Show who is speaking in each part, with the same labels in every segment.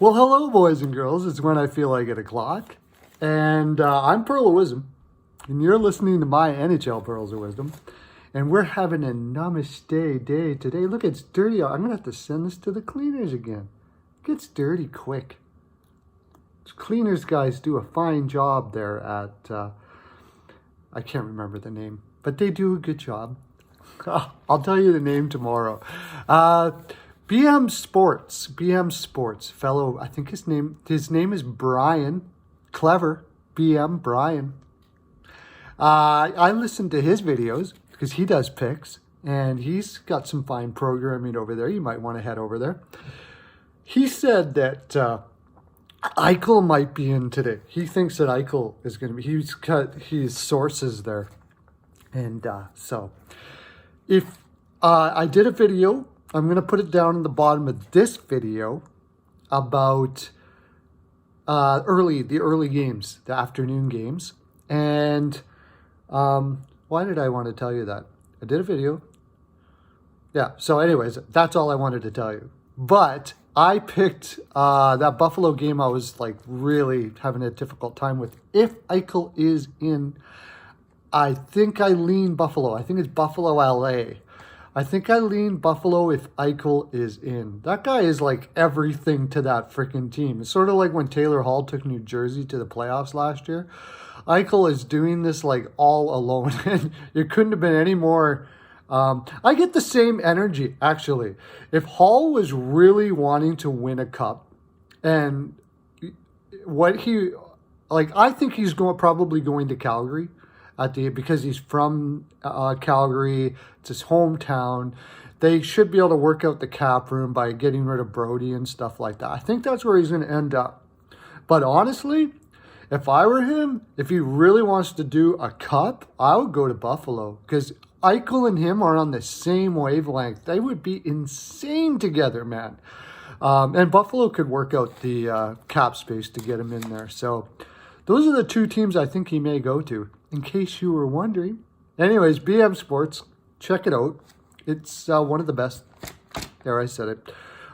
Speaker 1: Well, hello, boys and girls. It's when I feel like 8 o'clock. And I'm Pearl of Wisdom. And you're listening to my NHL Pearls of Wisdom. And we're having a namaste day today. Look, it's dirty. I'm going to have to send this to the cleaners again. It gets dirty quick. Cleaners guys do a fine job there at, I can't remember the name, but they do a good job. I'll tell you the name tomorrow. BM Sports fellow, I think his name is Brian. Clever, BM Brian. I listen to his videos because he does picks and he's got some fine programming over there. You might want to head over there. He said that Eichel might be in today. He thinks that Eichel is going to be, he's got his sources there. And so if I did a video, I'm going to put it down in the bottom of this video about the early games, the afternoon games. And why did I want to tell you that? I did a video. Yeah, so anyways, that's all I wanted to tell you. But I picked that Buffalo game I was like really having a difficult time with. If Eichel is in, I think I lean Buffalo. I think it's Buffalo, LA. I think I lean Buffalo if Eichel is in. That guy is like everything to that freaking team. It's sort of like when Taylor Hall took New Jersey to the playoffs last year. Eichel is doing this like all alone. And it couldn't have been any more. I get the same energy, actually. If Hall was really wanting to win a cup and I think he's probably going to Calgary because he's from Calgary. It's his hometown. They should be able to work out the cap room by getting rid of Brody and stuff like that. I think that's where he's going to end up. But honestly, if I were him, if he really wants to do a cup, I would go to Buffalo because Eichel and him are on the same wavelength. They would be insane together, man. And Buffalo could work out the cap space to get him in there. So those are the two teams I think he may go to, in case you were wondering. Anyways, BM Sports, check it out. It's one of the best. There, I said it.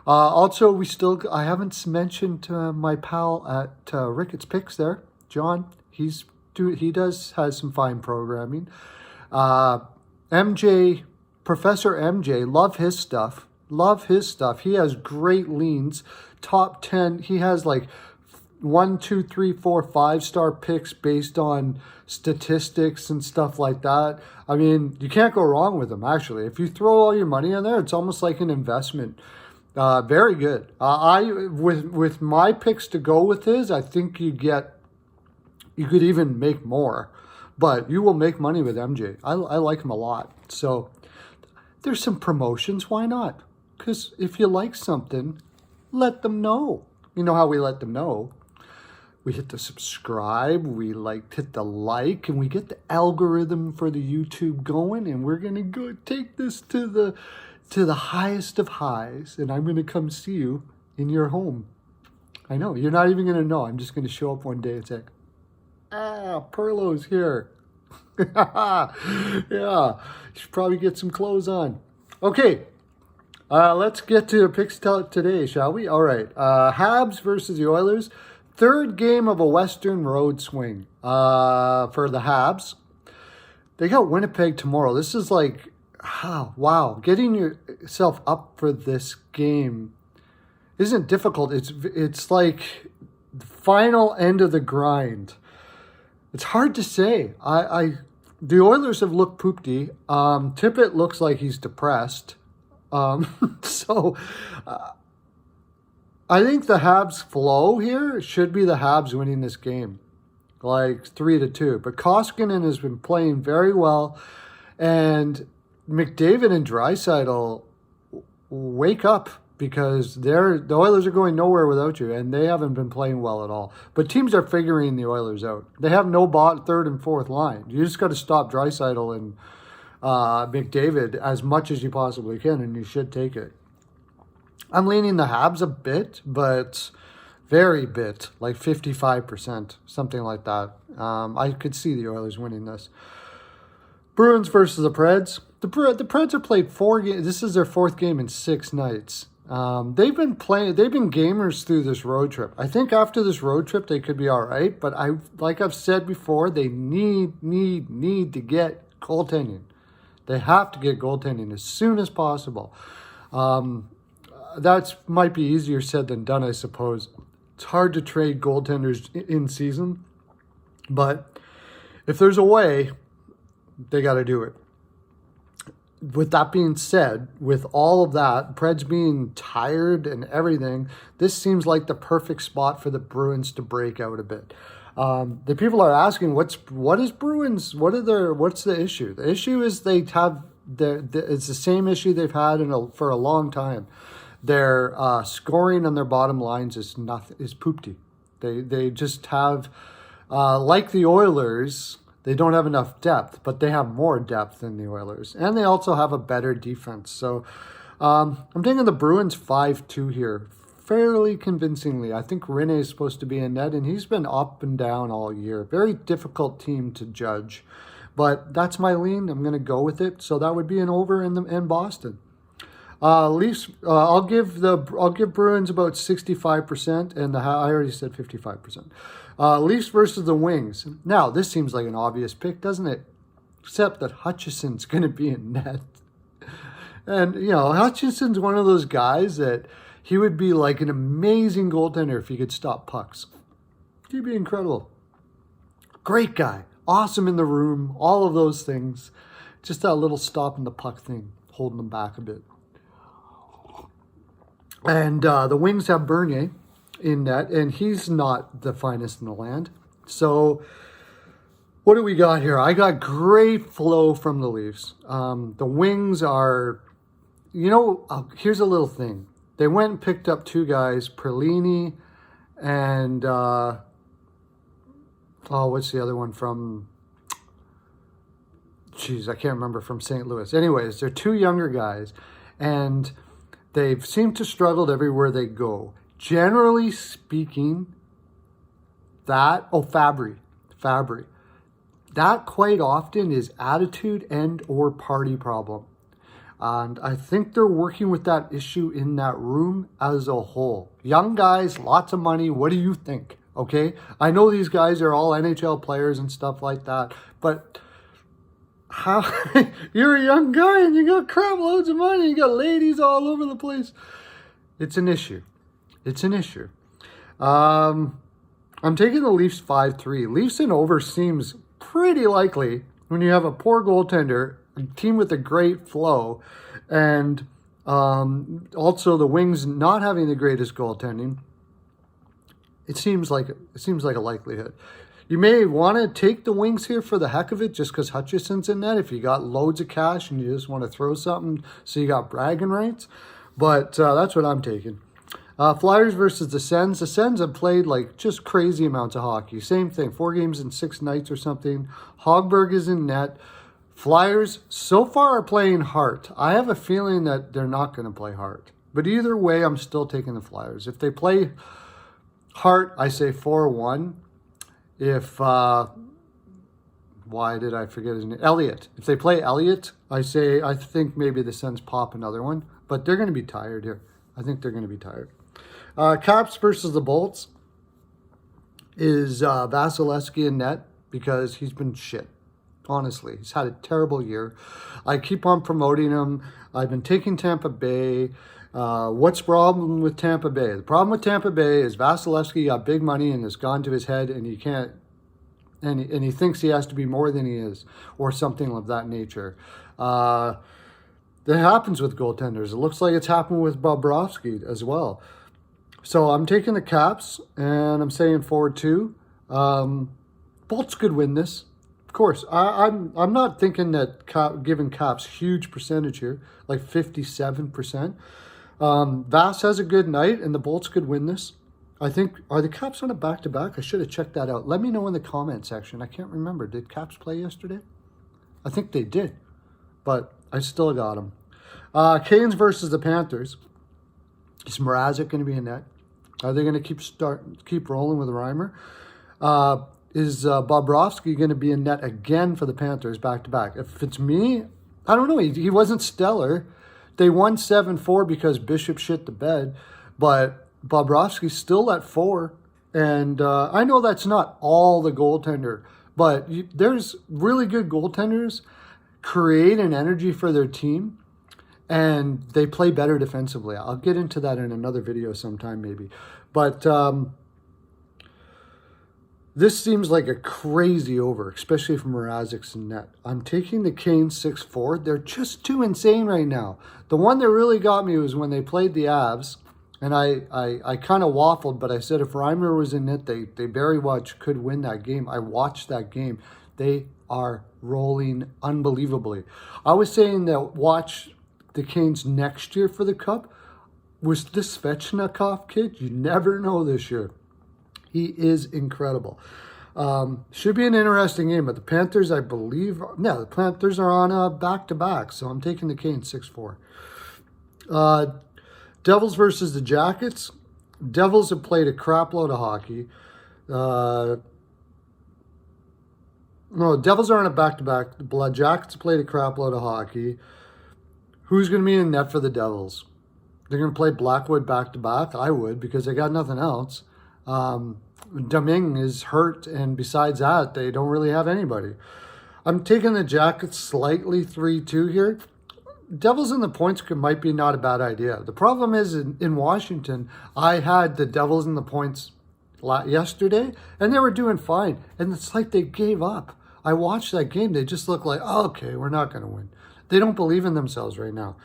Speaker 1: Also, I haven't mentioned my pal at Ricketts Picks there, John. He has some fine programming. MJ, Professor MJ, love his stuff. He has great leans, top 10. He has like 1, 2, 3, 4, 5-star picks based on statistics and stuff like that. I mean, you can't go wrong with him, actually. If you throw all your money in there, it's almost like an investment. Very good. With my picks to go with his, I think you could even make more. But you will make money with MJ. I like him a lot. So there's some promotions. Why not? Because if you like something, let them know. You know how we let them know? We hit the subscribe, we hit the like, and we get the algorithm for the YouTube going, and we're going to go take this to the highest of highs, and I'm going to come see you in your home. I know, you're not even going to know. I'm just going to show up one day and say, Perlo's here. Yeah, you should probably get some clothes on. Okay, let's get to the picks today, shall we? All right, Habs versus the Oilers. Third game of a Western Road swing for the Habs. They got Winnipeg tomorrow. This is like, wow, getting yourself up for this game isn't difficult. It's like the final end of the grind. It's hard to say. The Oilers have looked poopty. Tippett looks like he's depressed. So I think the Habs flow here should be the Habs winning this game, like 3-2. But Koskinen has been playing very well, and McDavid and Draisaitl wake up because the Oilers are going nowhere without you, and they haven't been playing well at all. But teams are figuring the Oilers out. They have no third and fourth line. You just got to stop Draisaitl and McDavid as much as you possibly can, and you should take it. I'm leaning the Habs a bit, but very bit, like 55%, something like that. I could see the Oilers winning this. Bruins versus the Preds. The Preds have played 4 games. This is their 4th game in 6 nights. They've been gamers through this road trip. I think after this road trip they could be all right, but like I've said before, they need to get goaltending. They have to get goaltending as soon as possible. That might be easier said than done, I suppose. It's hard to trade goaltenders in season, but if there's a way, they got to do it. With that being said, with all of that, Preds being tired and everything, this seems like the perfect spot for the Bruins to break out a bit. The people are asking, what's the issue? The issue is it's the same issue they've had for a long time. Their scoring on their bottom lines is poopty. They just have, like the Oilers, they don't have enough depth, but they have more depth than the Oilers. And they also have a better defense. So I'm taking the Bruins 5-2 here, fairly convincingly. I think Rinne is supposed to be in net, and he's been up and down all year. Very difficult team to judge. But that's my lean. I'm going to go with it. So that would be an over in Boston. Leafs. I'll give Bruins about 65%, and I already said 55%. Leafs versus the Wings. Now this seems like an obvious pick, doesn't it? Except that Hutchison's going to be in net, and Hutchison's one of those guys that he would be like an amazing goaltender if he could stop pucks. He'd be incredible. Great guy, awesome in the room, all of those things. Just that little stopping the puck thing, holding them back a bit. And the Wings have Bernier in net, and he's not the finest in the land. So what do we got here? I got great flow from the Leafs. The Wings are, here's a little thing. They went and picked up two guys, Perlini and, what's the other one from, I can't remember, from St. Louis. Anyways, they're two younger guys, and they've seemed to struggle everywhere they go. Generally speaking, Fabry. That quite often is attitude and or party problem. And I think they're working with that issue in that room as a whole. Young guys, lots of money. What do you think? Okay? I know these guys are all NHL players and stuff like that, but how you're a young guy and you got crap loads of money, you got ladies all over the place. It's an issue. I'm taking the Leafs 5-3. Leafs in over seems pretty likely when you have a poor goaltender, a team with a great flow, and also the Wings not having the greatest goaltending. It seems like a likelihood. You may want to take the Wings here for the heck of it, just because Hutchison's in net. If you got loads of cash and you just want to throw something, so you got bragging rights. But that's what I'm taking. Flyers versus the Sens. The Sens have played like just crazy amounts of hockey. Same thing, 4 games in 6 nights or something. Hogberg is in net. Flyers so far are playing Hart. I have a feeling that they're not going to play Hart. But either way, I'm still taking the Flyers. If they play Hart, I say 4-1. If, why did I forget his name? Elliott. If they play Elliott, I think maybe the Sens pop another one. But they're going to be tired here. I think they're going to be tired. Caps versus the Bolts is Vasilevsky in net because he's been shit. Honestly, he's had a terrible year. I keep on promoting him. I've been taking Tampa Bay. What's the problem with Tampa Bay? The problem with Tampa Bay is Vasilevsky got big money and it's gone to his head, and he can't, and he thinks he has to be more than he is, or something of that nature. That happens with goaltenders. It looks like it's happened with Bobrovsky as well. So I'm taking the Caps, and I'm saying 4-2. Bolts could win this. Of course, I'm not thinking that giving Caps huge percentage here, like 57%. Vass has a good night, and the Bolts could win this. I think, are the Caps on a back-to-back? I should have checked that out. Let me know in the comment section. I can't remember. Did Caps play yesterday? I think they did, but I still got them. Canes versus the Panthers. Is Mrazek going to be in net? Are they going to keep rolling with Reimer? Is Bobrovsky going to be in net again for the Panthers back-to-back? If it's me, I don't know. He wasn't stellar They won 7-4 because Bishop shit the bed, but Bobrovsky's still at 4. And I know that's not all the goaltender, but there's really good goaltenders create an energy for their team, and they play better defensively. I'll get into that in another video sometime maybe. But this seems like a crazy over, especially from Mrazek's net. I'm taking the Canes 6-4. They're just too insane right now. The one that really got me was when they played the Avs, and I kind of waffled, but I said if Reimer was in it, they very much could win that game. I watched that game. They are rolling unbelievably. I was saying that watch the Canes next year for the Cup. Was this Svechnikov kid? You never know this year. He is incredible. Should be an interesting game, but the Panthers, I believe, the Panthers are on a back-to-back, so I'm taking the Canes 6-4. Devils versus the Jackets. Devils have played a crap load of hockey. No, Devils are on a back-to-back. The Jackets played a crap load of hockey. Who's going to be in net for the Devils? They're going to play Blackwood back-to-back? I would, because they got nothing else. Domingue is hurt, and besides that, they don't really have anybody. I'm taking the Jackets slightly 3-2 here. Devils in the points might be not a bad idea. The problem is in Washington, I had the Devils in the points yesterday, and they were doing fine. And it's like they gave up. I watched that game. They just look like, oh, okay, we're not going to win. They don't believe in themselves right now.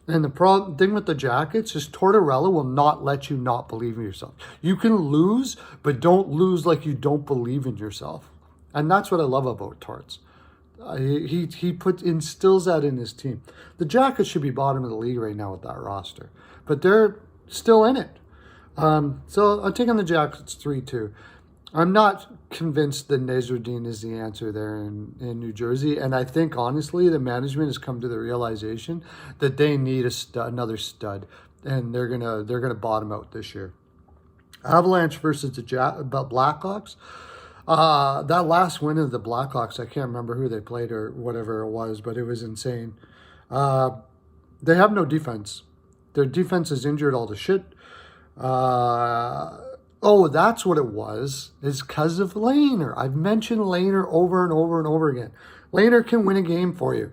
Speaker 1: And the thing with the Jackets is Tortorella will not let you not believe in yourself. You can lose, but don't lose like you don't believe in yourself. And that's what I love about Torts. He instills that in his team. The Jackets should be bottom of the league right now with that roster, but they're still in it. So I'm taking the Jackets 3-2. I'm not convinced that Nasruddin is the answer there in New Jersey, and I think honestly the management has come to the realization that they need another stud, and they're gonna bottom out this year. Avalanche versus the Blackhawks. That last win of the Blackhawks, I can't remember who they played or whatever it was, but it was insane. They have no defense. Their defense is injured all the shit. Oh, that's what it was. It's because of Lehner. I've mentioned Lehner over and over and over again. Lehner can win a game for you.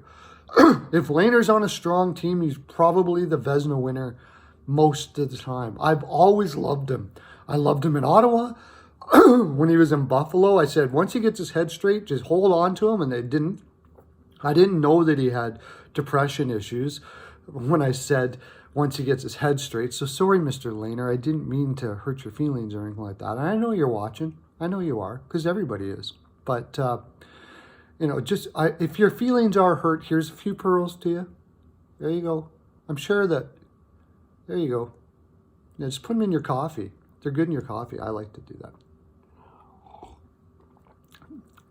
Speaker 1: If Lehner's on a strong team, he's probably the Vezina winner most of the time. I've always loved him. I loved him in Ottawa. When he was in Buffalo, I said, once he gets his head straight, just hold on to him. And they didn't. I didn't know that he had depression issues when I said once he gets his head straight. So sorry, Mr. Lehner. I didn't mean to hurt your feelings or anything like that. And I know you're watching. I know you are, because everybody is. But, if your feelings are hurt, here's a few pearls to you. There you go. I'm sure that, there you go. Yeah, just put them in your coffee. They're good in your coffee. I like to do that.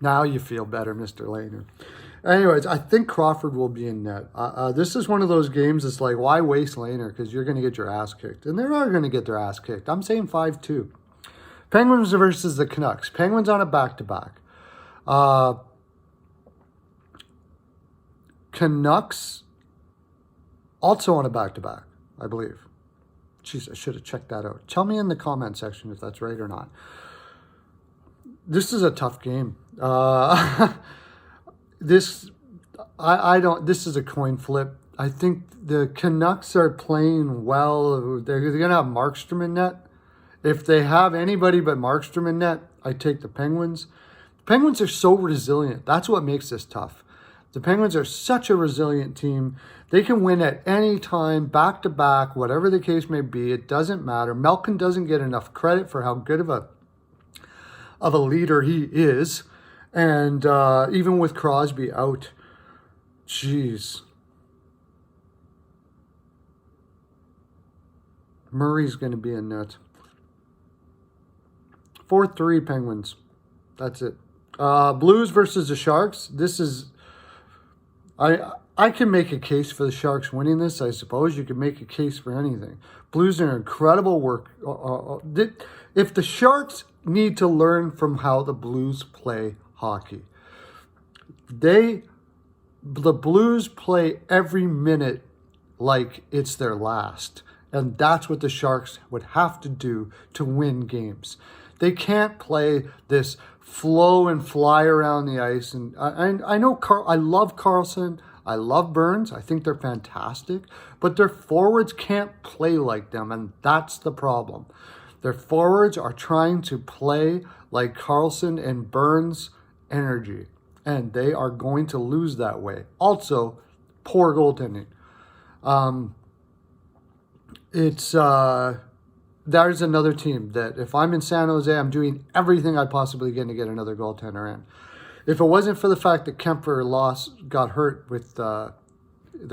Speaker 1: Now you feel better, Mr. Lehner. Anyways, I think Crawford will be in net. This is one of those games that's like, why waste Lehner? Because you're going to get your ass kicked. And they are going to get their ass kicked. I'm saying 5-2. Penguins versus the Canucks. Penguins on a back-to-back. Canucks also on a back-to-back, I believe. Jeez, I should have checked that out. Tell me in the comment section if that's right or not. This is a tough game. This is a coin flip. I think the Canucks are playing well. They're going to have Markstrom in net. If they have anybody but Markstrom in net, I take the Penguins. The Penguins are so resilient. That's what makes this tough. The Penguins are such a resilient team. They can win at any time, back to back, whatever the case may be. It doesn't matter. Malkin doesn't get enough credit for how good of a leader he is. And even with Crosby out, jeez. Murray's going to be in net. 4-3 Penguins. That's it. Blues versus the Sharks. This is... I can make a case for the Sharks winning this, I suppose. You can make a case for anything. Blues are incredible work. If the Sharks need to learn from how the Blues play hockey, the Blues play every minute like it's their last. And that's what the Sharks would have to do to win games. They can't play this flow and fly around the ice. And I know I love Carlson. I love Burns. I think they're fantastic. But their forwards can't play like them, and that's the problem. Their forwards are trying to play like Carlson and Burns energy, and they are going to lose that way. Also, poor goaltending. There's another team that if I'm in San Jose, I'm doing everything I possibly can to get another goaltender in. If it wasn't for the fact that Kemper got hurt with the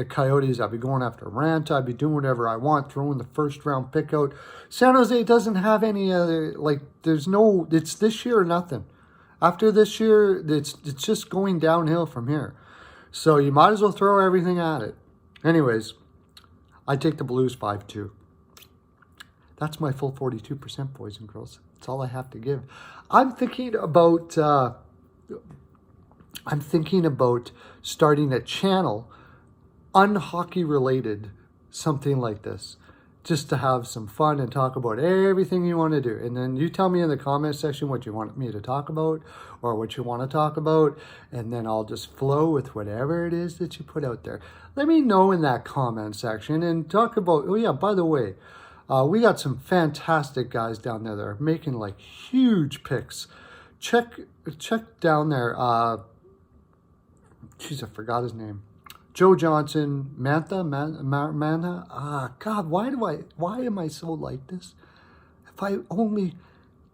Speaker 1: Coyotes, I'd be going after Ranta. I'd be doing whatever I want, throwing the first round pick out. San Jose doesn't have any other, it's this year or nothing. After this year, it's just going downhill from here. So you might as well throw everything at it. Anyways, I take the Blues 5-2. That's my full 42%, boys and girls. That's all I have to give. I'm thinking about starting a channel, unhockey related, something like this, just to have some fun and talk about everything you want to do. And then you tell me in the comment section what you want me to talk about or what you want to talk about, and then I'll just flow with whatever it is that you put out there. Let me know in that comment section and talk about, oh yeah, by the way, we got some fantastic guys down there that are making like huge picks. Check down there. Jeez, I forgot his name. Joe Johnson, Mantha. God, why am I so like this? If I only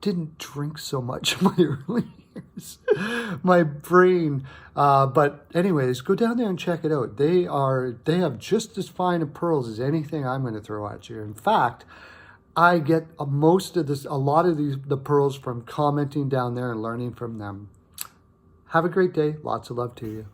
Speaker 1: didn't drink so much in my early years, my brain. But anyways, go down there and check it out. They have just as fine of pearls as anything I'm going to throw at you. In fact, I get a lot of the pearls from commenting down there and learning from them. Have a great day. Lots of love to you.